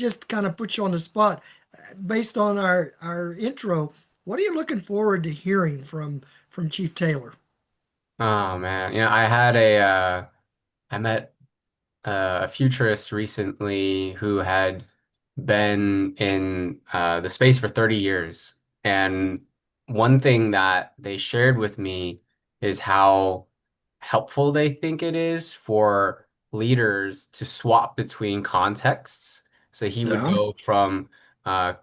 just kind of put you on the spot based on our intro. What are you looking forward to hearing from Chief Taylor? Oh man, I met a futurist recently who had been in the space for 30 years. And one thing that they shared with me is how helpful they think it is for leaders to swap between contexts. So he would Yeah. go from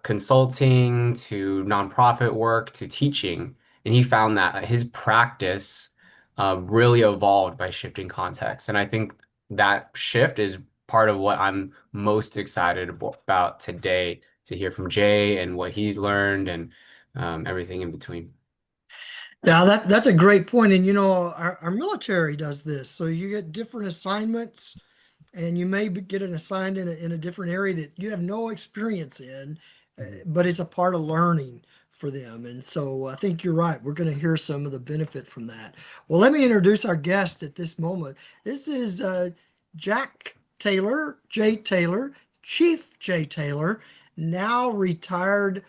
consulting to nonprofit work to teaching. And he found that his practice really evolved by shifting context. And I think that shift is part of what I'm most excited about today to hear from Jay and what he's learned and everything in between. Yeah, that's a great point. And our military does this. So you get different assignments and you may get an assigned in a different area that you have no experience in, Mhm. but it's a part of learning for them. And so I think you're right. We're going to hear some of the benefit from that. Well, let me introduce our guest at this moment. This is Jack Taylor, Jay Taylor, Chief Jay Taylor, now retired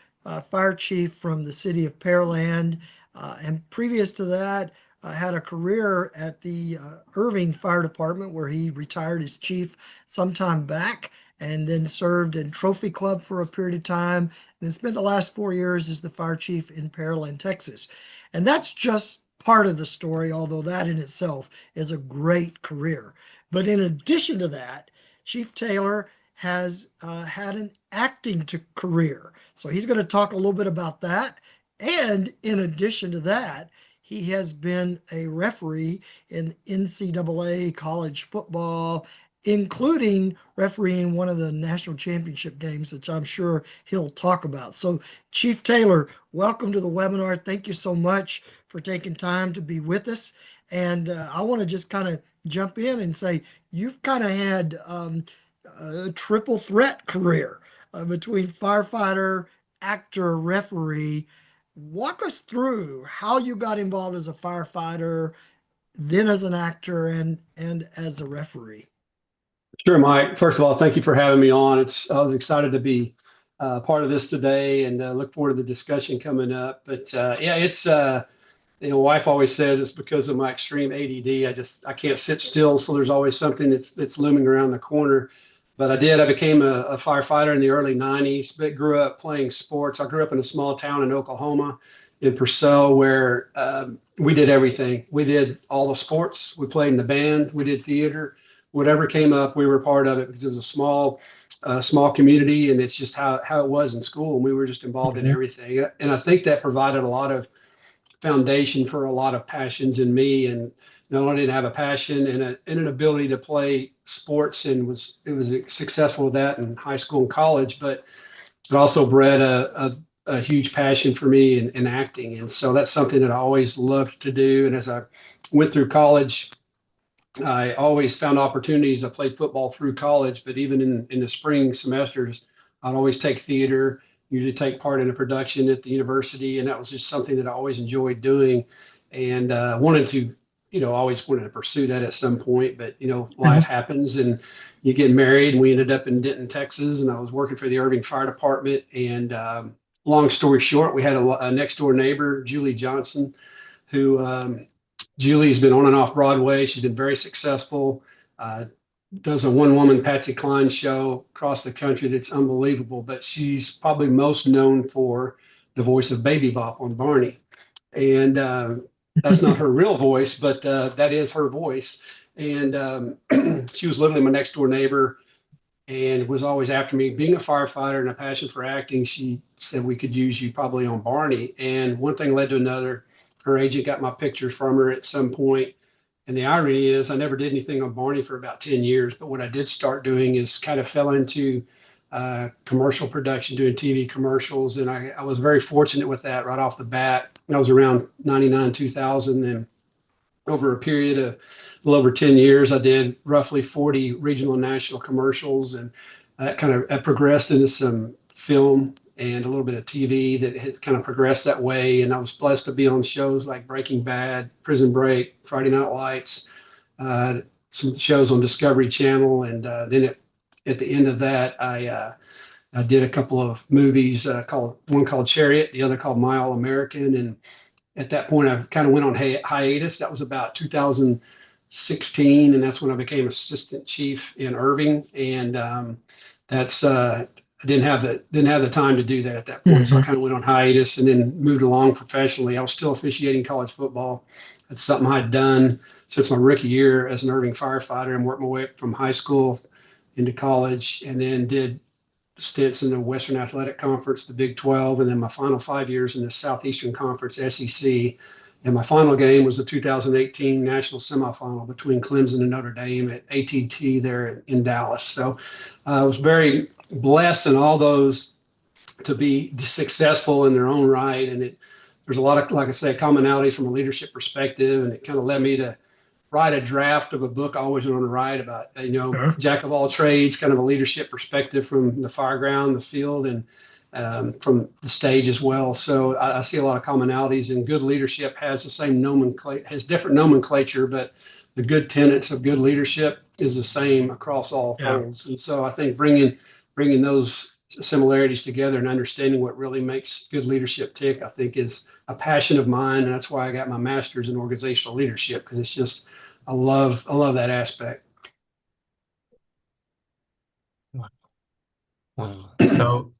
fire chief from the city of Pearland. And previous to that, had a career at the Irving Fire Department where he retired as chief sometime back and then served in Trophy Club for a period of time, and then spent the last 4 years as the fire chief in Pearland, Texas. And that's just part of the story, although that in itself is a great career. But in addition to that, Chief Taylor has had an acting career. So he's going to talk a little bit about that. And in addition to that, he has been a referee in NCAA college football, including refereeing one of the national championship games, which I'm sure he'll talk about. So, Chief Taylor, welcome to the webinar. Thank you so much for taking time to be with us. And I want to just kind of jump in and say you've kind of had a triple threat career between firefighter, actor, referee. Walk us through how you got involved as a firefighter, then as an actor, and as a referee. Sure, Mike. First of all, thank you for having me on. I was excited to be part of this today and look forward to the discussion coming up. But yeah, wife always says it's because of my extreme ADD. I can't sit still, so there's always something that's looming around the corner. But I did. I became a firefighter in the early '90s, but grew up playing sports. I grew up in a small town in Oklahoma, in Purcell, where we did everything. We did all the sports. We played in the band. We did theater. Whatever came up, we were part of it because it was a small community, and it's just how it was in school. And we were just involved in Mhm. everything. And I think that provided a lot of foundation for a lot of passions in me. And not only did I have a passion and an ability to play sports and was successful with that in high school and college, but it also bred a huge passion for me in acting. And so that's something that I always loved to do. And as I went through college, I always found opportunities. I played football through college, but even in the spring semesters, I'd always take theater, usually take part in a production at the university. And that was just something that I always enjoyed doing and wanted to, always wanted to pursue that at some point. But, life happens and you get married. And we ended up in Denton, Texas, and I was working for the Irving Fire Department. And long story short, we had a next door neighbor, Julie Johnson, who Julie's been on and off Broadway. She's been very successful. Uh, does a one-woman Patsy Cline show across the country that's unbelievable. But she's probably most known for the voice of Baby Bop on Barney, and that's not her real voice, but that is her voice. And she was literally my next door neighbor and was always after me. Being a firefighter and a passion for acting, she said we could use you probably on Barney. And one thing led to another. Her agent got my pictures from her at some point. And the irony is, I never did anything on Barney for about 10 years. But what I did start doing is kind of fell into commercial production, doing TV commercials. And I was very fortunate with that right off the bat. I was around 99, 2000. And over a period of a little over 10 years, I did roughly 40 regional and national commercials, and that kind of progressed into some film and a little bit of TV that had kind of progressed that way. And I was blessed to be on shows like Breaking Bad, Prison Break, Friday Night Lights, some shows on Discovery Channel, and then it at the end of that, I did a couple of movies, one called Chariot, the other called My All American, and at that point, I kind of went on hiatus. That was about 2016, and that's when I became assistant chief in Irving. And that's I didn't have the time to do that at that point, so I Mhm. kind of went on hiatus and then moved along professionally. I was still officiating college football. That's something I'd done since my rookie year as an Irving firefighter, and worked my way up from high school into college, and then did stints in the Western Athletic Conference, the Big 12, and then my final 5 years in the Southeastern Conference, SEC. And my final game was the 2018 national semifinal between Clemson and Notre Dame at AT&T there in Dallas. So I was very blessed in all those to be successful in their own right. And there's a lot of, like I say, commonality from a leadership perspective. And it kind of led me to write a draft of a book I always want to write about, Sure. jack of all trades, kind of a leadership perspective from the fireground, the field, and from the stage as well. So I see a lot of commonalities, and good leadership has the same nomenclature, has different nomenclature, but the good tenets of good leadership is the same across all Yeah. folds. And so I think bringing those similarities together and understanding what really makes good leadership tick, I think is a passion of mine. And that's why I got my master's in organizational leadership, because it's just, I love that aspect. Wow. So,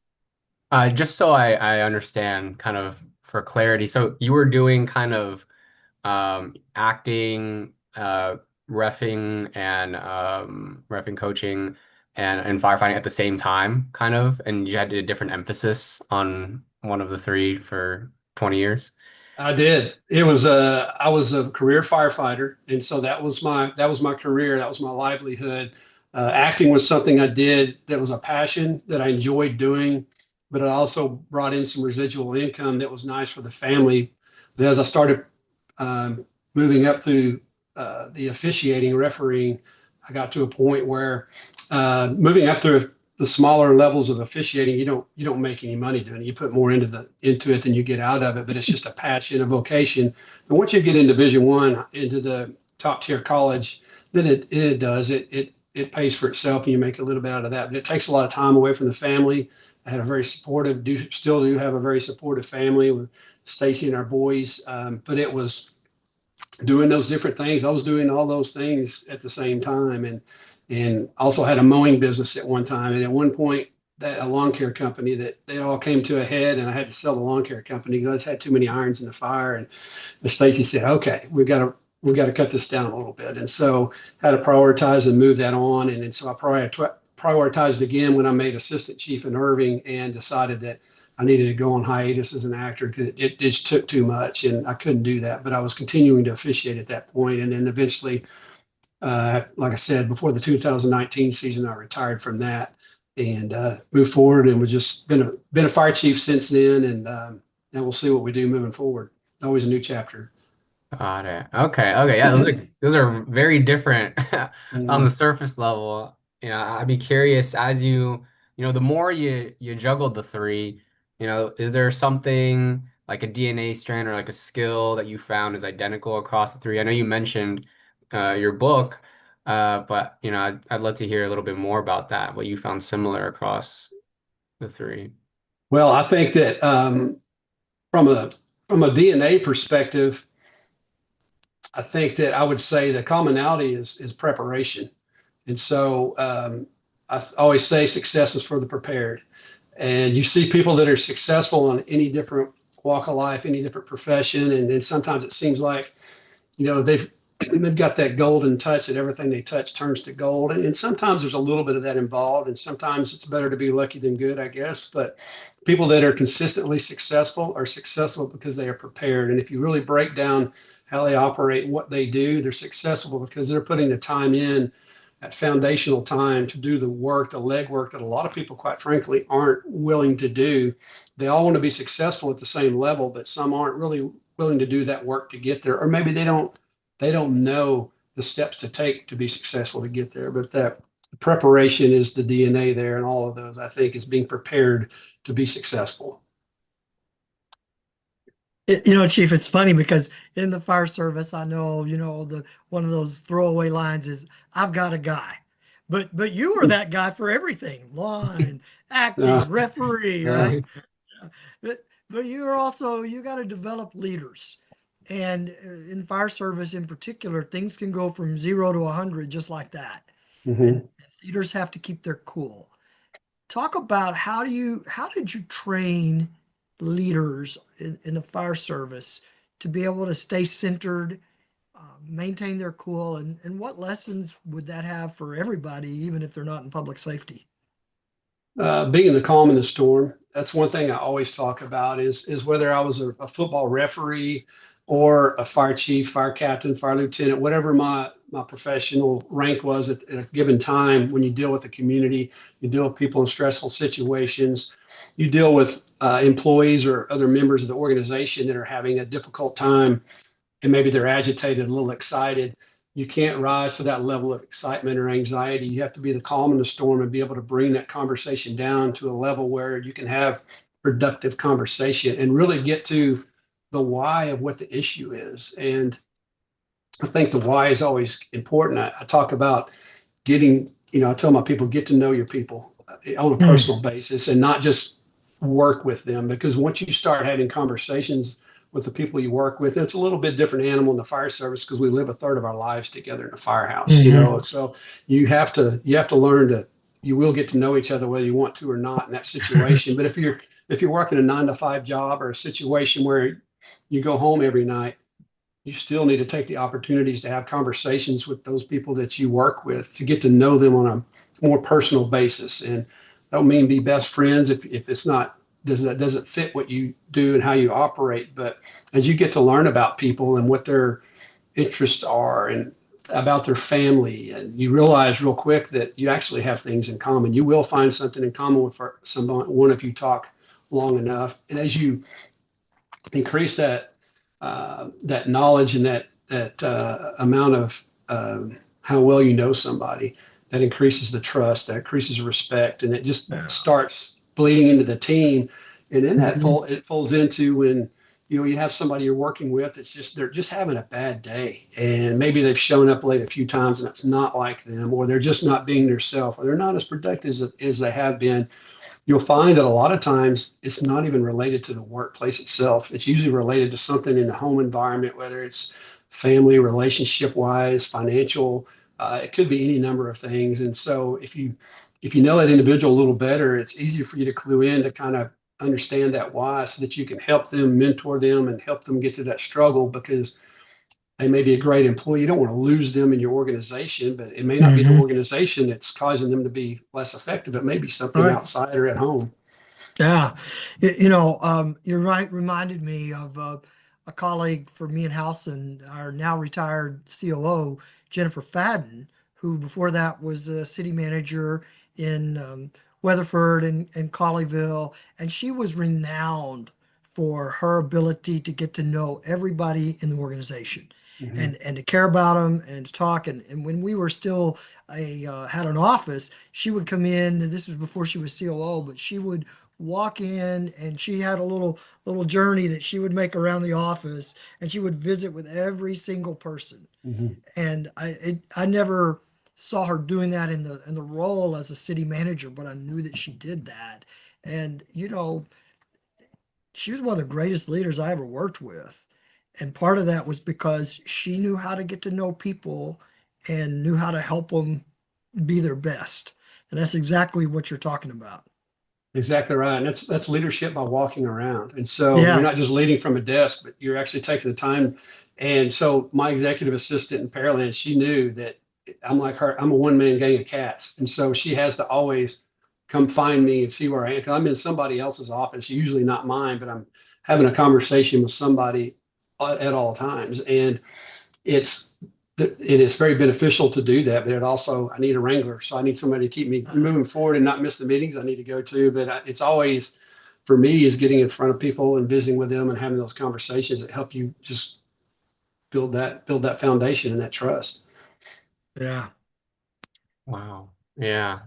just so I understand, kind of for clarity, so you were doing kind of acting, refing, and refing coaching and firefighting at the same time, kind of, and you had a different emphasis on one of the three for 20 years. I did. I was a career firefighter, and so that was my career. That was my livelihood. Acting was something I did that was a passion that I enjoyed doing, but it also brought in some residual income that was nice for the family. But as I started moving up through the officiating, refereeing, I got to a point where moving up through the smaller levels of officiating, you don't make any money doing it. You put more into it than you get out of it, but it's just a passion, a vocation. And once you get in Division I, into the top tier college, then it pays for itself, and you make a little bit out of that. But it takes a lot of time away from the family. I had a very supportive, still do have a very supportive family with Stacy and our boys. But it was doing those different things. I was doing all those things at the same time, and also had a mowing business at one time. And at one point, that a lawn care company, that they all came to a head, and I had to sell the lawn care company because I just had too many irons in the fire. And Stacy said, "Okay, we've got to cut this down a little bit." And so had to prioritize and move that on. And so I prioritized again when I made assistant chief in Irving, and decided that I needed to go on hiatus as an actor because it just took too much, and I couldn't do that. But I was continuing to officiate at that point, and then eventually, like I said, before the 2019 season, I retired from that and moved forward, and was just been a fire chief since then. And we'll see what we do moving forward. Always a new chapter. Got it. Okay. Okay. Yeah, those are very different on the Mm. surface level. I'd be curious as the more you juggled the three, is there something like a DNA strand or like a skill that you found is identical across the three? I know you mentioned your book, but I'd love to hear a little bit more about that, what you found similar across the three. Well, I think that from a DNA perspective, I think that I would say the commonality is preparation. And so I always say success is for the prepared. And you see people that are successful on any different walk of life, any different profession, and sometimes it seems like they've got that golden touch that everything they touch turns to gold. And sometimes there's a little bit of that involved, and sometimes it's better to be lucky than good, I guess. But people that are consistently successful are successful because they are prepared. And if you really break down how they operate and what they do, they're successful because they're putting the time in, that foundational time, to do the work, the legwork that a lot of people, quite frankly, aren't willing to do. They all want to be successful at the same level, but some aren't really willing to do that work to get there, or maybe they don't know the steps to take to be successful to get there. But that preparation is the DNA there, and all of those, I think, is being prepared to be successful. Chief, it's funny because in the fire service, I know, the one of those throwaway lines is, "I've got a guy." but you were that guy for everything, line, Uh, acting, referee, uh, right? But you're also, you got to develop leaders. And in fire service in particular, things can go from 0 to 100 just like that. And mhm. leaders have to keep their cool. Talk about how did you train leaders in the fire service to be able to stay centered, maintain their cool, and what lessons would that have for everybody, even if they're not in public safety? Being the calm in the storm. That's one thing I always talk about is whether I was a football referee or a fire chief, fire captain, fire lieutenant, whatever my professional rank was at a given time. When you deal with the community, you deal with people in stressful situations, you deal with employees or other members of the organization that are having a difficult time, and maybe they're agitated, a little excited. You can't rise to that level of excitement or anxiety. You have to be the calm in the storm and be able to bring that conversation down to a level where you can have productive conversation and really get to the why of what the issue is. And I think the why is always important. I talk about getting, I tell my people, get to know your people on a Mm, personal basis and not just work with them. Because once you start having conversations with the people you work with, it's a little bit different animal in the fire service because we live a third of our lives together in a firehouse, mhm. So you have to learn to, you will get to know each other whether you want to or not in that situation. But if you're working a 9 to 5 job or a situation where you go home every night, you still need to take the opportunities to have conversations with those people that you work with to get to know them on a more personal basis. And I don't mean be best friends if it's not doesn't fit what you do and how you operate. But as you get to learn about people and what their interests are and about their family, and you realize real quick that you actually have things in common. You will find something in common with someone, one if you talk long enough. And as you increase that knowledge and that amount of how well you know somebody, that increases the trust, that increases respect, and it just Yeah. starts bleeding into the team. And then Mhm. it folds into when you have somebody you're working with. It's just they're just having a bad day, and maybe they've shown up late a few times, and it's not like them, or they're just not being themselves, or they're not as productive as they have been. You'll find that a lot of times it's not even related to the workplace itself. It's usually related to something in the home environment, whether it's family, relationship wise, financial. It could be any number of things. And so if you know that individual a little better, it's easier for you to clue in to kind of understand that why so that you can help them, mentor them, and help them get to that struggle because they may be a great employee. You don't want to lose them in your organization, but it may not be the Mhm. organization that's causing them to be less effective. It may be All something right. outside or at home. Yeah, you're right. Reminded me of a colleague for me and Howson, our now retired COO, Jennifer Fadden, who before that was a city manager in Weatherford and Colleyville, and she was renowned for her ability to get to know everybody in the organization Mhm. and to care about them and to talk. And when we were still had an office, she would come in, and this was before she was COO, but she would walk in and she had a little journey that she would make around the office and she would visit with every single person. Mhm. And I never saw her doing that in the role as a city manager, but I knew that she did that. And she was one of the greatest leaders I ever worked with. And part of that was because she knew how to get to know people and knew how to help them be their best. And that's exactly what you're talking about. Exactly right. And that's leadership by walking around. And so you're Yeah. not just leading from a desk, but you're actually taking the time. And so my executive assistant in Pearland, she knew that I'm like her, I'm a one-man gang of cats. And so she has to always come find me and see where I am. Because I'm in somebody else's office, usually not mine, but I'm having a conversation with somebody at all times. And it's it is very beneficial to do that, but it also I need a wrangler, so I need somebody to keep me moving forward and not miss the meetings I need to go to. But it's always for me is getting in front of people and visiting with them and having those conversations that help you just build that foundation and that trust. Yeah. Wow. Yeah.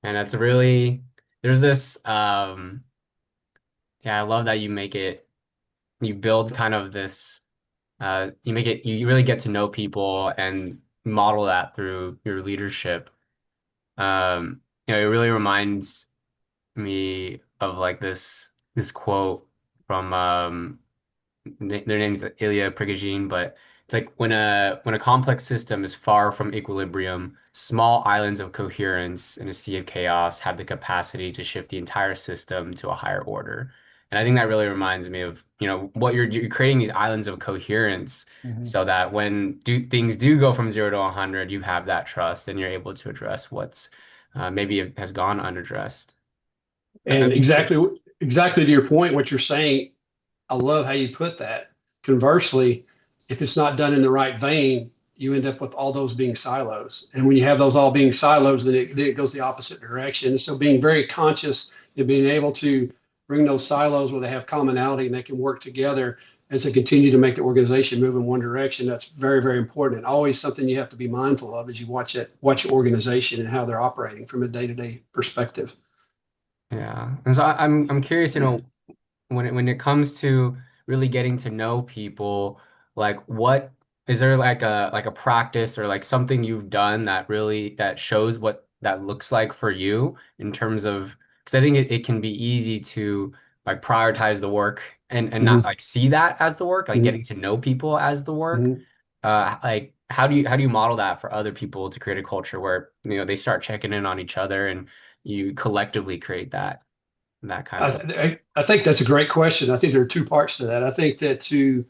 And that's really, there's this, yeah, I love that you build kind of this, you really get to know people and model that through your leadership. It really reminds me of like this quote from their name's Ilya Prigogine, but it's like when a complex system is far from equilibrium, small islands of coherence in a sea of chaos have the capacity to shift the entire system to a higher order. And I think that really reminds me of, what you're creating these islands of coherence Mhm. so that when things do go from 0 to 100, you have that trust and you're able to address what's maybe has gone unaddressed. And I'm exactly to your point, what you're saying, I love how you put that. Conversely, if it's not done in the right vein, you end up with all those being silos. And when you have those all being silos, then it goes the opposite direction. So being very conscious and being able to bring those silos where they have commonality and they can work together as they continue to make the organization move in one direction, that's very, very important. And always something you have to be mindful of as you watch your organization and how they're operating from a day-to-day perspective. Yeah. And so I'm curious, when it comes to really getting to know people, like what is there like a practice or like something you've done that shows what that looks like for you in terms of because I think it can be easy to like prioritize the work and not Mhm, like see that as the work, like mhm, getting to know people as the work. mhm. Like how do you model that for other people to create a culture where they start checking in on each other and you collectively create that kind of I think that's a great question. I think there are two parts to that. I think that you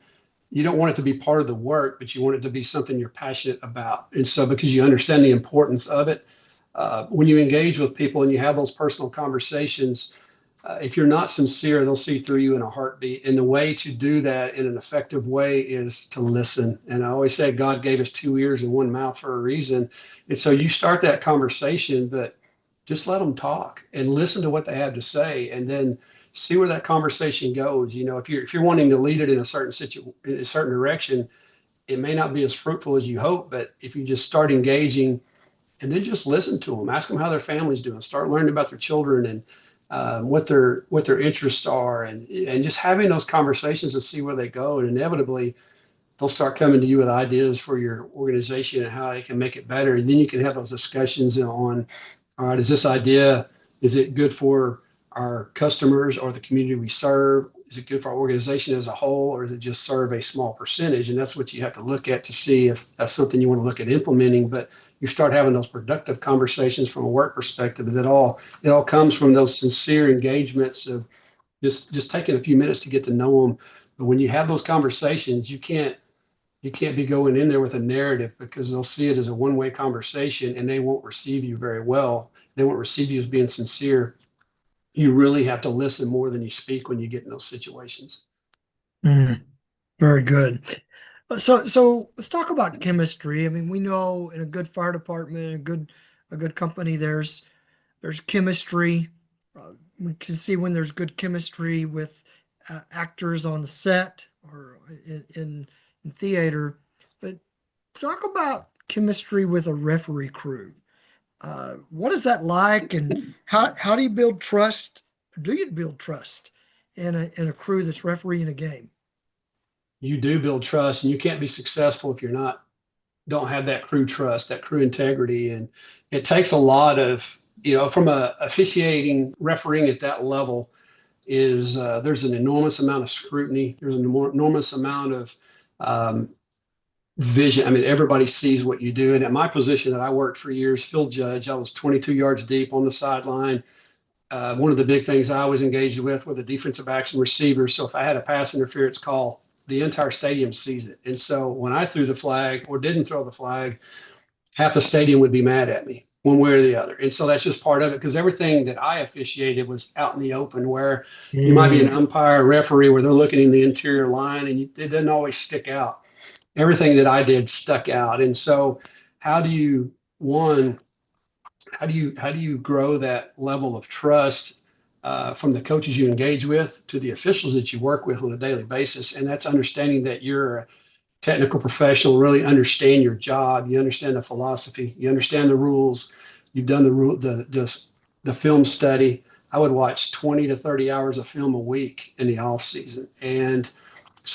don't want it to be part of the work, but you want it to be something you're passionate about. And so, because you understand the importance of it, when you engage with people and you have those personal conversations, if you're not sincere, they'll see through you in a heartbeat. And the way to do that in an effective way is to listen. And I always say God gave us two ears and one mouth for a reason. And so you start that conversation, but just let them talk and listen to what they have to say, and then see where that conversation goes. If you're wanting to lead it in a in a certain direction, it may not be as fruitful as you hope. But if you just start engaging and then just listen to them, ask them how their family's doing, start learning about their children and what their interests are, and just having those conversations and see where they go. And inevitably, they'll start coming to you with ideas for your organization and how they can make it better. And then you can have those discussions on, all right, is this idea, is it good for our customers or the community we serve? Is it good for our organization as a whole, or does it just serve a small percentage? And that's what you have to look at to see if that's something you want to look at implementing. But you start having those productive conversations from a work perspective, and it all comes from those sincere engagements of just taking a few minutes to get to know them. But when you have those conversations, you can't be going in there with a narrative, because they'll see it as a one-way conversation and they won't receive you very well. They won't receive you as being sincere. You really have to listen more than you speak when you get in those situations. Mm, very good. So let's talk about chemistry. I mean, we know in a good fire department, a good company, there's chemistry. We can see when there's good chemistry with actors on the set or in theater. But talk about chemistry with a referee crew. What is that like, and how do you build trust? Do you build trust in a crew that's refereeing a game? You do build trust, and you can't be successful if don't have that crew trust, that crew integrity. And it takes a lot of, from a officiating refereeing at that level, is there's an enormous amount of scrutiny. There's an enormous amount of um, vision. I mean, everybody sees what you do. And at my position that I worked for years, field judge, I was 22 yards deep on the sideline. One of the big things I was engaged with were the defensive backs and receivers. So if I had a pass interference call, the entire stadium sees it. And so when I threw the flag or didn't throw the flag, half the stadium would be mad at me one way or the other. And so that's just part of it, because everything that I officiated was out in the open, where you might be an Mm, umpire, referee, where they're looking in the interior line, and it doesn't always stick out. Everything that I did stuck out. And so how do you, one, how do you grow that level of trust from the coaches you engage with to the officials that you work with on a daily basis? And that's understanding that you're a technical professional, really understand your job, you understand the philosophy, you understand the rules, you've done the film study. I would watch 20 to 30 hours of film a week in the off season, and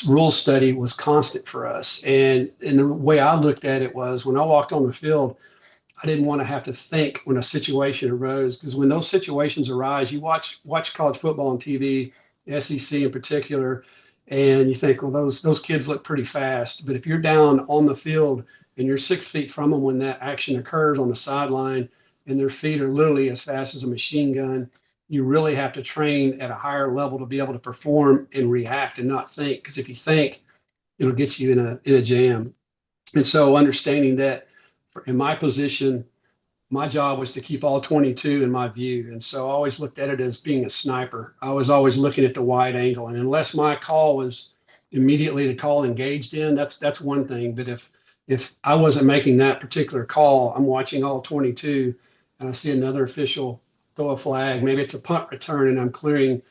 rule study was constant for us. And the way I looked at it was, when I walked on the field, I didn't want to have to think when a situation arose, because when those situations arise, you watch college football on TV, SEC in particular, and you think, well, those kids look pretty fast. But if you're down on the field and you're 6 feet from them when that action occurs on the sideline, and their feet are literally as fast as a machine gun, you really have to train at a higher level to be able to perform and react and not think. Because if you think, it'll get you in a jam. And so understanding that in my position, my job was to keep all 22 in my view. And so I always looked at it as being a sniper. I was always looking at the wide angle. And unless my call was immediately the call engaged in, that's one thing. But if I wasn't making that particular call, I'm watching all 22 and I see another official throw a flag. Maybe it's a punt return and I'm clearing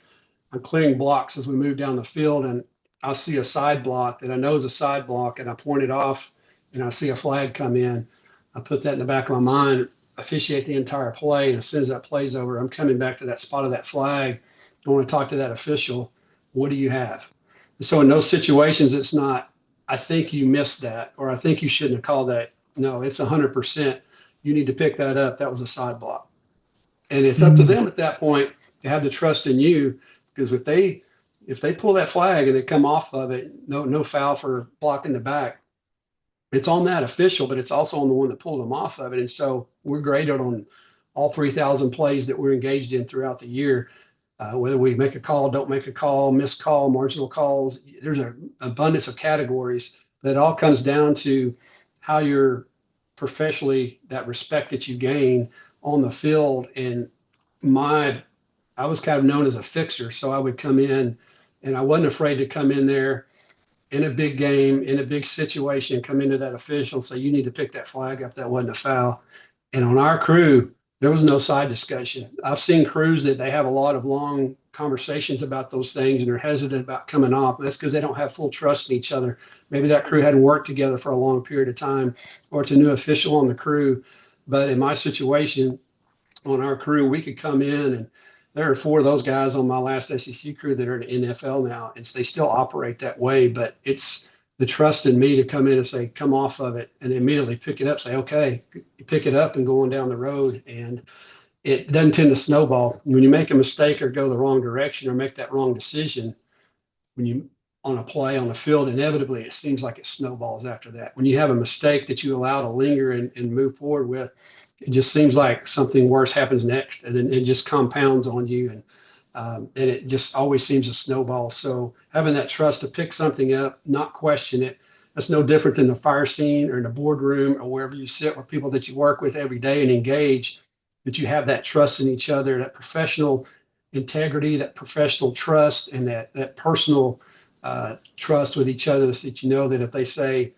blocks as we move down the field, and I see a side block that I know is a side block, and I point it off, and I see a flag come in. I put that in the back of my mind, officiate the entire play, and as soon as that play's over, I'm coming back to that spot of that flag. I want to talk to that official. What do you have? And so in those situations, it's not, I think you missed that, or I think you shouldn't have called that. No, it's 100%. You need to pick that up. That was a side block. And it's up to them at that point to have the trust in you, because if they pull that flag and they come off of it, no foul for blocking the back, it's on that official, but it's also on the one that pulled them off of it. And so we're graded on all 3,000 plays that we're engaged in throughout the year, whether we make a call, don't make a call, missed call, marginal calls. There's an abundance of categories that all comes down to how you're professionally, that respect that you gain on the field. And I was kind of known as a fixer. So I would come in and I wasn't afraid to come in there in a big game, in a big situation, come into that official and say, you need to pick that flag up. That wasn't a foul. And on our crew, there was no side discussion. I've seen crews that they have a lot of long conversations about those things and they're hesitant about coming off. That's because they don't have full trust in each other. Maybe that crew hadn't worked together for a long period of time, or it's a new official on the crew. But in my situation, on our crew, we could come in, and there are 4 of those guys on my last SEC crew that are in the NFL now, and they still operate that way. But it's the trust in me to come in and say, come off of it, and immediately pick it up, say, okay, pick it up and go on down the road. And it doesn't tend to snowball. When you make a mistake or go the wrong direction or make that wrong decision, when you on a play on the field, inevitably it seems like it snowballs after that. When you have a mistake that you allow to linger and move forward with, it just seems like something worse happens next, and then it just compounds on you, and it just always seems to snowball. So having that trust to pick something up, not question it, that's no different than the fire scene or in the boardroom or wherever you sit with people that you work with every day and engage, that you have that trust in each other, that professional integrity, that professional trust, and that personal trust with each other, so that you know that if they say,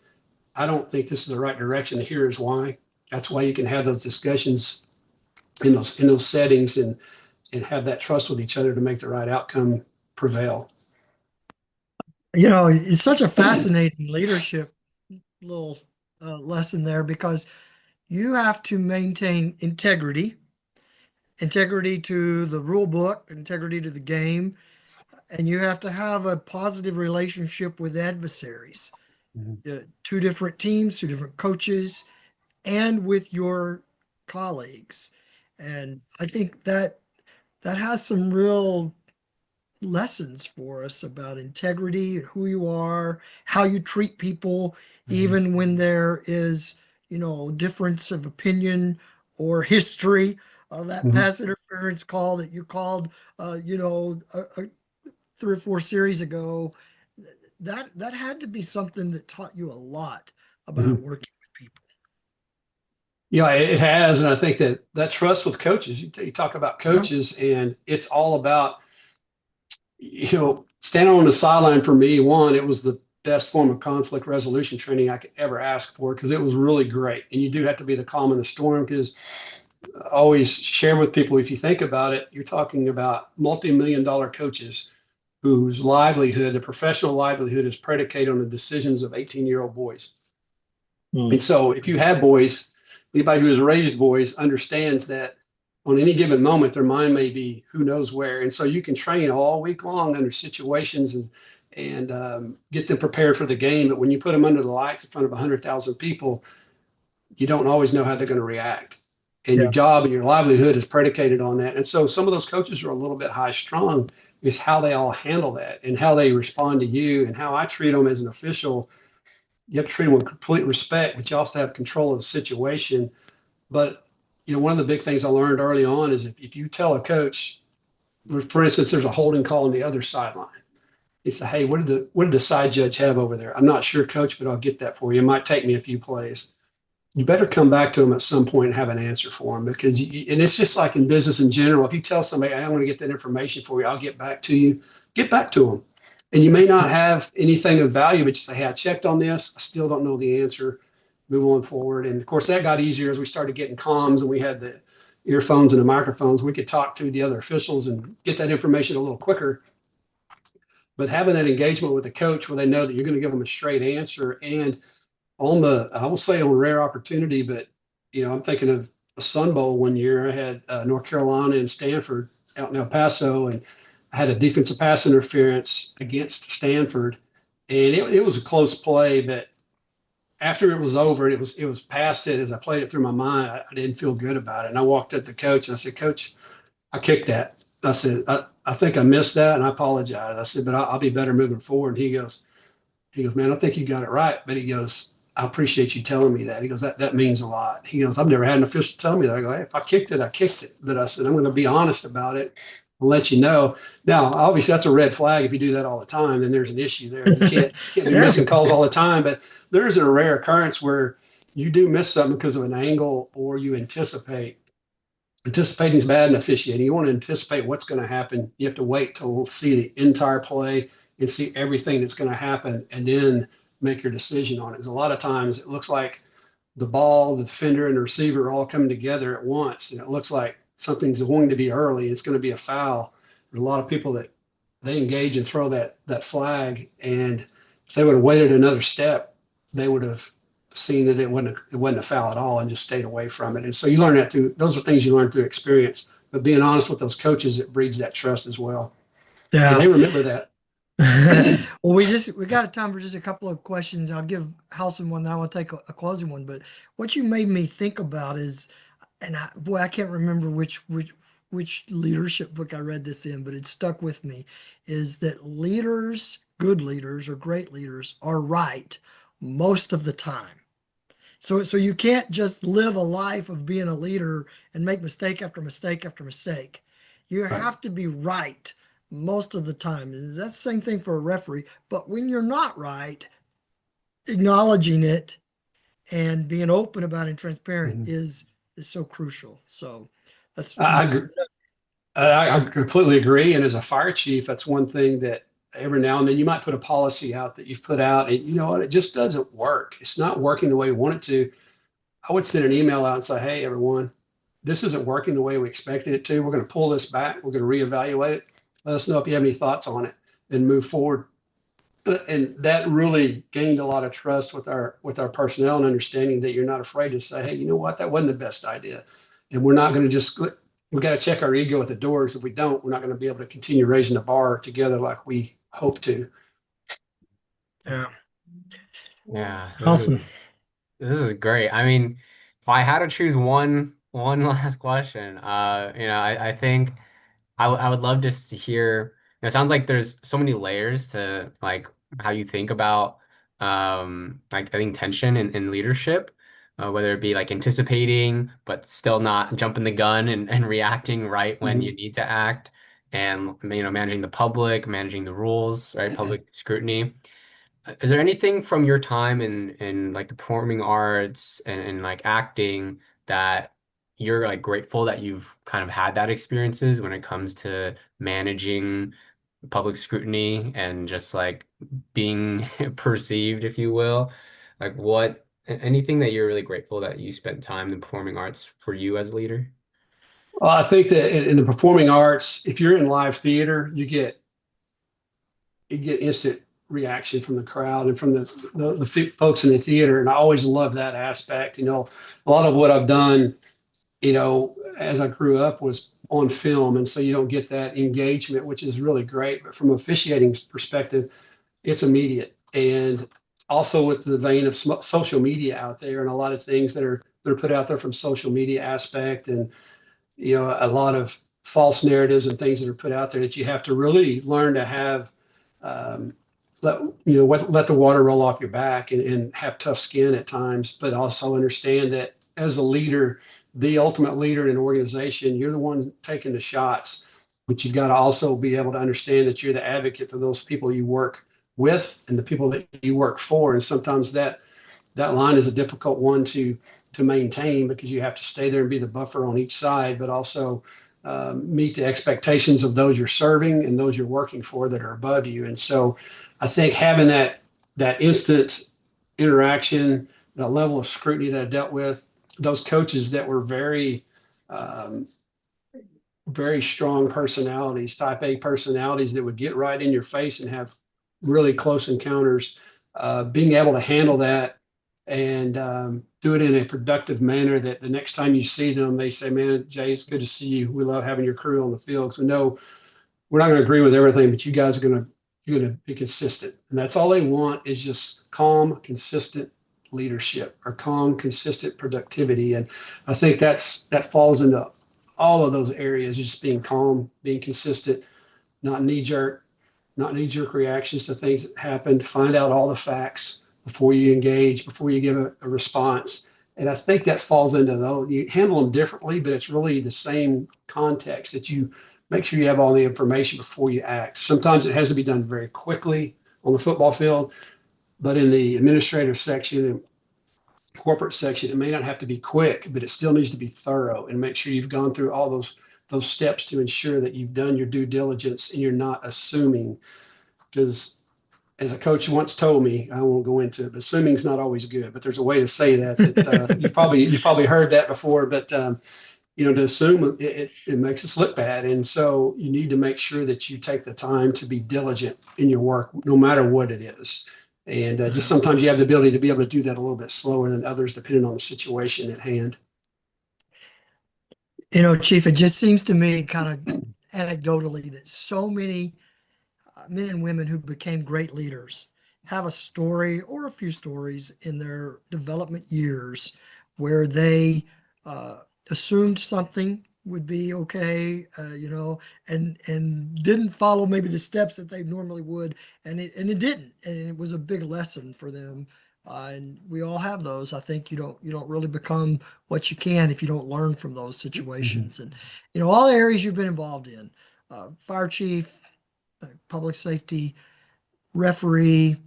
I don't think this is the right direction, here is why. That's why you can have those discussions in those settings and have that trust with each other to make the right outcome prevail. It's such a fascinating leadership little lesson there, because you have to maintain integrity to the rule book, integrity to the game, and you have to have a positive relationship with adversaries, 2 different teams, 2 different coaches, and with your colleagues. And I think that has some real lessons for us about integrity and who you are, how you treat people, even when there is, difference of opinion or history. That pass interference call that you called, 3 or 4 series ago, that had to be something that taught you a lot about working with people. Yeah, it has. And I think that trust with coaches, you talk about coaches, and it's all about, standing on the sideline for me. One, it was the best form of conflict resolution training I could ever ask for, because it was really great. And you do have to be the calm in the storm, because I always share with people, if you think about it, you're talking about multi-million-dollar coaches whose livelihood, the professional livelihood, is predicated on the decisions of 18-year-old boys. And so if you have boys, anybody who has raised boys understands that on any given moment, their mind may be who knows where. And so you can train all week long under situations and get them prepared for the game. But when you put them under the lights in front of 100,000 people, you don't always know how they're going to react. And your Yeah. job and your livelihood is predicated on that. And so some of those coaches are a little bit high strung, is how they all handle that and how they respond to you, and how I treat them as an official. You have to treat them with complete respect, but you also have control of the situation. But one of the big things I learned early on is if you tell a coach, for instance, there's a holding call on the other sideline. He said, "Hey, what did the side judge have over there? I'm not sure, coach, but I'll get that for you. It might take me a few plays." You better come back to them at some point and have an answer for them, because and it's just like in business in general. If you tell somebody, "I want to get that information for you, I'll get back to you," get back to them. And you may not have anything of value, but you say, "Hey, I checked on this. I still don't know the answer. Move on forward." And of course, that got easier as we started getting comms and we had the earphones and the microphones. We could talk to the other officials and get that information a little quicker. But having that engagement with the coach where they know that you're going to give them a straight answer, and I will say on rare opportunity, but I'm thinking of a Sun Bowl one year. I had North Carolina and Stanford out in El Paso, and I had a defensive pass interference against Stanford, and it was a close play. But after it was over, it was past it. As I played it through my mind, I didn't feel good about it, and I walked up to the coach and I said, "Coach, I kicked that." I said, I think I missed that, and I apologize. I said, "But I'll be better moving forward." And he goes, "Man, I think you got it right." But he goes, "I appreciate you telling me that." He goes, that means a lot. He goes, "I've never had an official tell me that." I go, "Hey, if I kicked it, I kicked it." But I said, "I'm going to be honest about it and let you know." Now, obviously, that's a red flag. If you do that all the time, then there's an issue there. You can't be Yeah. missing calls all the time. But there is a rare occurrence where you do miss something because of an angle, or you anticipate. Anticipating is bad in officiating. You want to anticipate what's going to happen. You have to wait till see the entire play and see everything that's going to happen, and then make your decision on it. Because a lot of times it looks like the ball, the defender, and the receiver are all coming together at once, and it looks like something's going to be early. It's going to be a foul. There's a lot of people that they engage and throw that flag, and if they would have waited another step, they would have seen that it wasn't a foul at all and just stayed away from it. And so you learn that through those are things you learn through experience. But being honest with those coaches, it breeds that trust as well, and Yeah. they remember that. Well, we got a time for just a couple of questions. I'll give Halson one, then I want to take a closing one. But what you made me think about is, and I can't remember which leadership book I read this in, but it stuck with me, is that leaders, good leaders or great leaders, are right most of the time. So you can't just live a life of being a leader and make mistake after mistake after mistake. You Right. have to be right most of the time. And that's the same thing for a referee. But when you're not right, acknowledging it and being open about it and transparent Mhm. is so crucial. So that's I, I I completely agree. And as a fire chief, that's one thing that every now and then you might put a policy out that you've put out, and you know what, it just doesn't work. It's not working the way you want it to. I would send an email out and say, "Hey, everyone, this isn't working the way we expected it to. We're going to pull this back. We're going to reevaluate it. Let us know if you have any thoughts on it, and move forward." And that really gained a lot of trust with our personnel, and understanding that you're not afraid to say, "Hey, you know what, that wasn't the best idea," and we're not going to just we got to check our ego at the doors. If we don't, we're not going to be able to continue raising the bar together like we hope to. yeah. Yeah, Awesome. this is great. I mean, if I had to choose one last question, I think I would love just to hear. It sounds like there's so many layers to like how you think about like I think tension in leadership, whether it be like anticipating but still not jumping the gun and reacting right when you Mhm. need to act, and managing the public, managing the rules, right? Public scrutiny. Is there anything from your time in like the performing arts and like acting that you're like grateful that you've kind of had that experiences when it comes to managing public scrutiny and just like being perceived, if you will? Like anything that you're really grateful that you spent time in the performing arts for you as a leader? Well, I think that in the performing arts, if you're in live theater, you get instant reaction from the crowd and from the folks in the theater. And I always love that aspect. A lot of what I've done, as I grew up was on film. And so you don't get that engagement, which is really great. But from an officiating perspective, it's immediate. And also with the vein of social media out there and a lot of things that are put out there from social media aspect, and a lot of false narratives and things that are put out there, that you have to really learn to have um, let the water roll off your back, and have tough skin at times, but also understand that as a leader, the ultimate leader in an organization, you're the one taking the shots, but you've got to also be able to understand that you're the advocate for those people you work with and the people that you work for. And sometimes that line is a difficult one to maintain, because you have to stay there and be the buffer on each side, but also meet the expectations of those you're serving and those you're working for that are above you. And so I think having that instant interaction, that level of scrutiny that I dealt with, those coaches that were very very strong personalities, type A personalities that would get right in your face and have really close encounters, being able to handle that and do it in a productive manner, that the next time you see them, they say, man, Jay, it's good to see you. We love having your crew on the field, because we know we're not going to agree with everything, but you guys are you're going to be consistent. And that's all they want, is just calm, consistent leadership, or calm, consistent productivity. And I think that falls into all of those areas, just being calm, being consistent, not not knee jerk reactions to things that happened. Find out all the facts before you engage, before you give a response. And I think that falls into those. You handle them differently, but it's really the same context, that you make sure you have all the information before you act. Sometimes it has to be done very quickly on the football field, but in the administrative section and corporate section, it may not have to be quick, but it still needs to be thorough, and make sure you've gone through all those steps to ensure that you've done your due diligence and you're not assuming. Because as a coach once told me, I won't go into it, but assuming is not always good. But there's a way to say that you've probably heard that before. But to assume it makes us look bad, and so you need to make sure that you take the time to be diligent in your work, no matter what it is. And just sometimes you have the ability to be able to do that a little bit slower than others, depending on the situation at hand. Chief, it just seems to me kind of anecdotally that so many men and women who became great leaders have a story or a few stories in their development years where they assumed something would be okay, and didn't follow maybe the steps that they normally would, and it didn't, and it was a big lesson for them. And we all have those. I think you don't really become what you can if you don't learn from those situations. And all areas you've been involved in, fire chief, public safety, referee,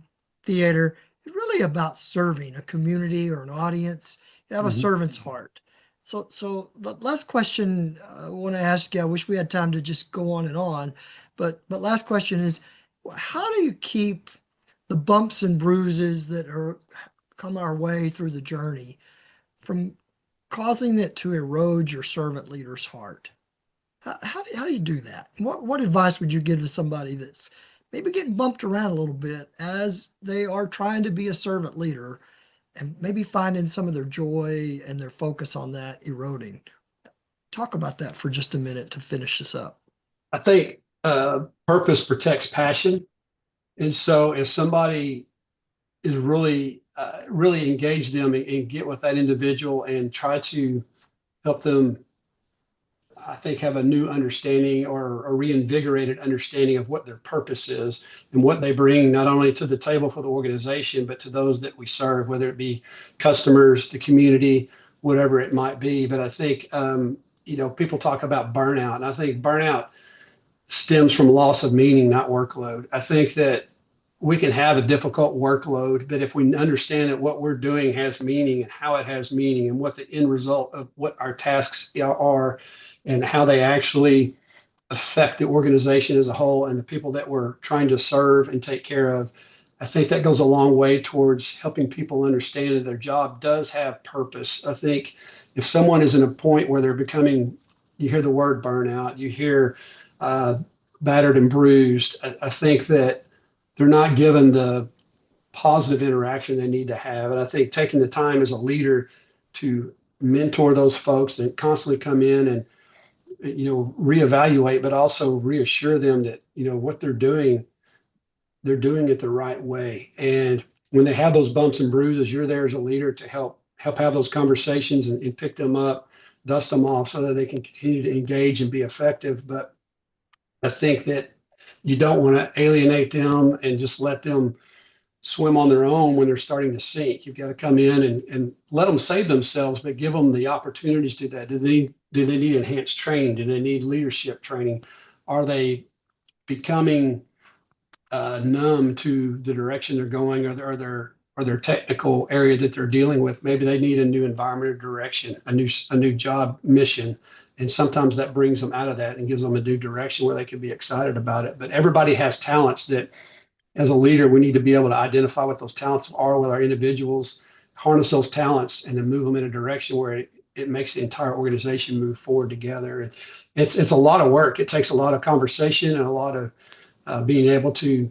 theater. It's really about serving a community or an audience. You have a servant's heart. So the last question I want to ask you, I wish we had time to just go on, but last question is, how do you keep the bumps and bruises that come our way through the journey from causing it to erode your servant leader's heart? How do you do that? What advice would you give to somebody that's maybe getting bumped around a little bit as they are trying to be a servant leader, and maybe finding some of their joy and their focus on that eroding? Talk about that for just a minute to finish this up. I think purpose protects passion. And so if somebody is really engage them and get with that individual and try to help them, I think, have a new understanding or a reinvigorated understanding of what their purpose is and what they bring not only to the table for the organization, but to those that we serve, whether it be customers, the community, whatever it might be. But I think, people talk about burnout, and I think burnout stems from loss of meaning, not workload. I think that we can have a difficult workload, but if we understand that what we're doing has meaning and how it has meaning and what the end result of what our tasks are and how they actually affect the organization as a whole and the people that we're trying to serve and take care of, I think that goes a long way towards helping people understand that their job does have purpose. I think if someone is in a point where they're becoming, you hear the word burnout, you hear battered and bruised, I think that they're not given the positive interaction they need to have. And I think taking the time as a leader to mentor those folks and constantly come in and reevaluate, but also reassure them that what they're doing it the right way. And when they have those bumps and bruises, you're there as a leader to help have those conversations and pick them up, dust them off so that they can continue to engage and be effective. But I think that you don't want to alienate them and just let them swim on their own when they're starting to sink. You've got to come in and let them save themselves, but give them the opportunities to do that. Do they need enhanced training? Do they need leadership training? Are they becoming numb to the direction they're going, or their technical area that they're dealing with? Maybe they need a new environment or direction, a new job mission. And sometimes that brings them out of that and gives them a new direction where they can be excited about it. But everybody has talents that, as a leader, we need to be able to identify what those talents are with our individuals, harness those talents, and then move them in a direction where it makes the entire organization move forward together. And it's a lot of work. It takes a lot of conversation and a lot of being able to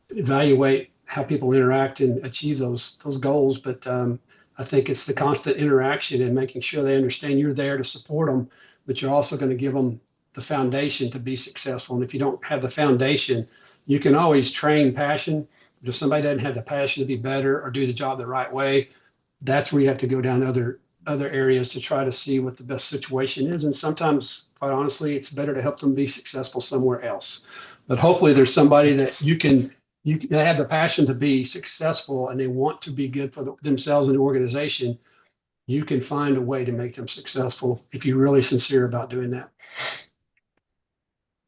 evaluate how people interact and achieve those goals. But I think it's the constant interaction and making sure they understand you're there to support them, but you're also going to give them the foundation to be successful. And if you don't have the foundation, you can always train passion. But if somebody doesn't have the passion to be better or do the job the right way, that's where you have to go down other areas to try to see what the best situation is. And sometimes, quite honestly, it's better to help them be successful somewhere else. But hopefully there's somebody that they have the passion to be successful and they want to be good for themselves and the organization. You can find a way to make them successful if you're really sincere about doing that.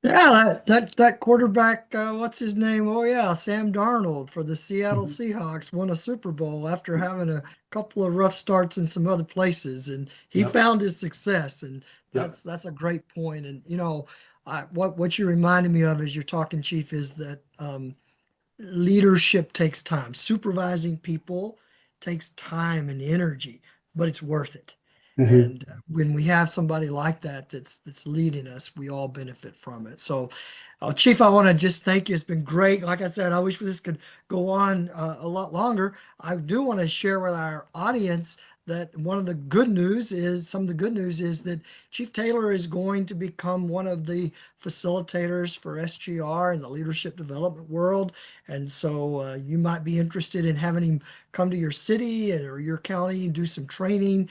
Yeah, that quarterback, what's his name? Oh yeah, Sam Darnold for the Seattle Mhm. Seahawks won a Super Bowl after having a couple of rough starts in some other places, and he Yep. found his success, and Yep. that's a great point. And what you reminded me of as you're talking, Chief, is that leadership takes time. Supervising people takes time and energy, but it's worth it. Mhm. And when we have somebody like that that's leading us, we all benefit from it. So, Chief, I want to just thank you. It's been great. Like I said, I wish this could go on a lot longer. I do want to share with our audience that some of the good news is that Chief Taylor is going to become one of the facilitators for SGR in the leadership development world. And so you might be interested in having him come to your city or your county and do some training.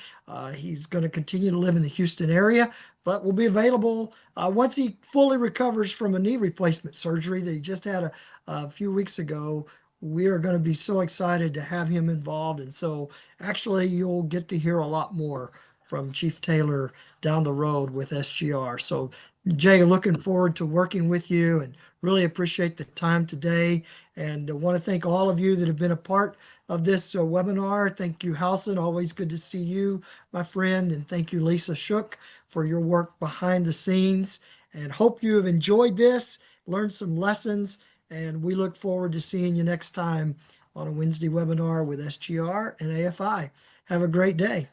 He's going to continue to live in the Houston area, but will be available once he fully recovers from a knee replacement surgery that he just had a few weeks ago. We are going to be so excited to have him involved. And so actually, you'll get to hear a lot more from Chief Taylor down the road with SGR. So, Jay, looking forward to working with you and really appreciate the time today. And I want to thank all of you that have been a part of this webinar. Thank you, Halson. Always good to see you, my friend. And thank you, Lisa Shook, for your work behind the scenes. And hope you have enjoyed this, learned some lessons, and we look forward to seeing you next time on a Wednesday webinar with SGR and AFI. Have a great day.